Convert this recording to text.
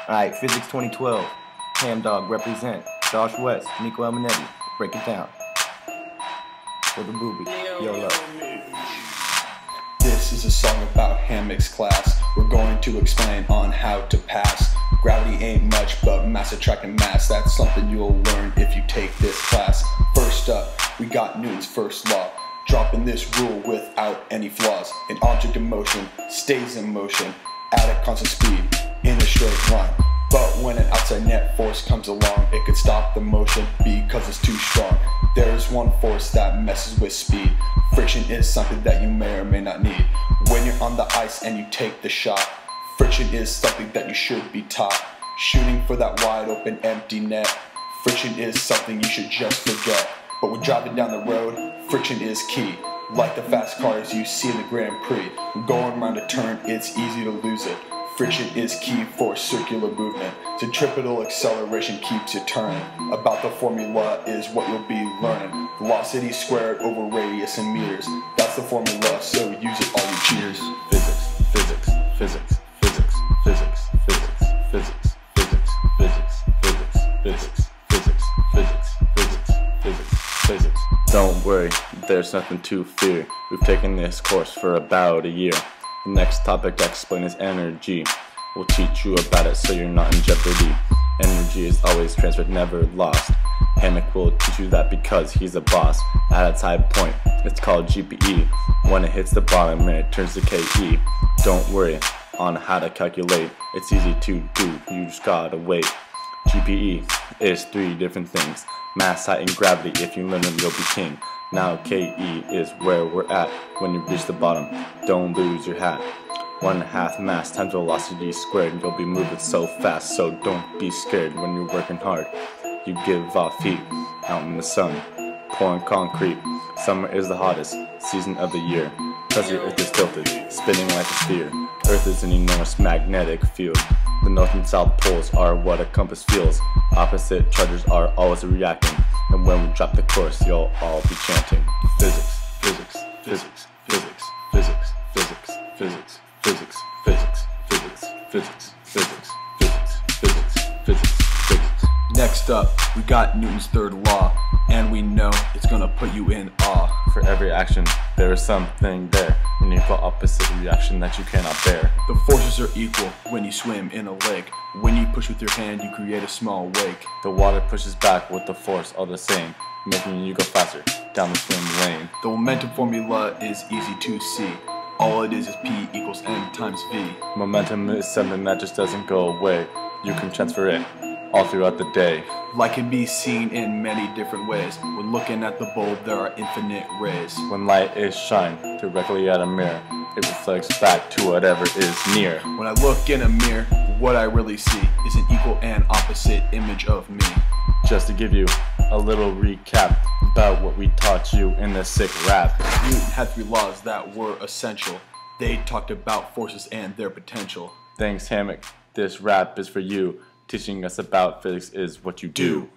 Alright, Physics 2012. Ham Dog represent. Josh West, Nico Almanetti. Break it down. For the booby. YOLO. This is a song about hammacks class. We're going to explain on how to pass. Gravity ain't much but mass attracting mass. That's something you'll learn if you take this class. First up, we got Newton's first law. Dropping this rule without any flaws. An object in motion stays in motion at a constant speed in a straight line. But when an outside net force comes along, it could stop the motion because it's too strong. There's one force that messes with speed. Friction is something that you may or may not need. When you're on the ice and you take the shot, friction is something that you should be taught. Shooting for that wide open empty net, friction is something you should just forget. But when driving down the road, friction is key. Like the fast cars you see in the Grand Prix. When going around a turn, it's easy to lose it. Friction is key for circular movement. Centripetal acceleration keeps you turning. About the formula is what you'll be learning. Velocity squared over radius in meters. That's the formula, so use it all you cheaters. Physics, physics, physics, physics, physics, physics, physics, physics, physics, physics, physics, physics, physics, physics, physics, physics. Don't worry, there's nothing to fear. We've taken this course for about a year. The next topic to explain is energy. We'll teach you about it so you're not in jeopardy. Energy is always transferred, never lost. Hammack will teach you that because he's a boss. At its high point, it's called GPE. When it hits the bottom and it turns to KE. Don't worry on how to calculate. It's easy to do, you just gotta wait. GPE is 3 different things. Mass, height, and gravity. If you learn them, you'll be king. Now KE is where we're at. When you reach the bottom, don't lose your hat. 1/2 mass times velocity squared. You'll be moving so fast, so don't be scared when you're working hard. You give off heat out in the sun, pouring concrete. Summer is the hottest season of the year, cause the earth is tilted, spinning like a sphere. Earth is an enormous magnetic field. The north and south poles are what a compass feels. Opposite charges are always reacting. And when we drop the course, you'll all be chanting. Physics, physics, physics, physics, physics, physics, physics, physics, physics, physics, physics, physics, physics, physics, physics, physics. Next up, we got Newton's third law, and we know it's gonna put you in awe. For every action, there is something there. An equal opposite reaction that you cannot bear. The forces are equal when you swim in a lake. When you push with your hand, you create a small wake. The water pushes back with the force all the same, making you go faster down the swim lane. The momentum formula is easy to see. All it is P equals M times V. Momentum is something that just doesn't go away. You can transfer it all throughout the day. Light can be seen in many different ways. When looking at the bulb, there are infinite rays. When light is shined directly at a mirror, it reflects back to whatever is near. When I look in a mirror, what I really see is an equal and opposite image of me. Just to give you a little recap about what we taught you in this sick rap. Newton had 3 laws that were essential. They talked about forces and their potential. Thanks, Hammack. This rap is for you. Teaching us about physics is what you do.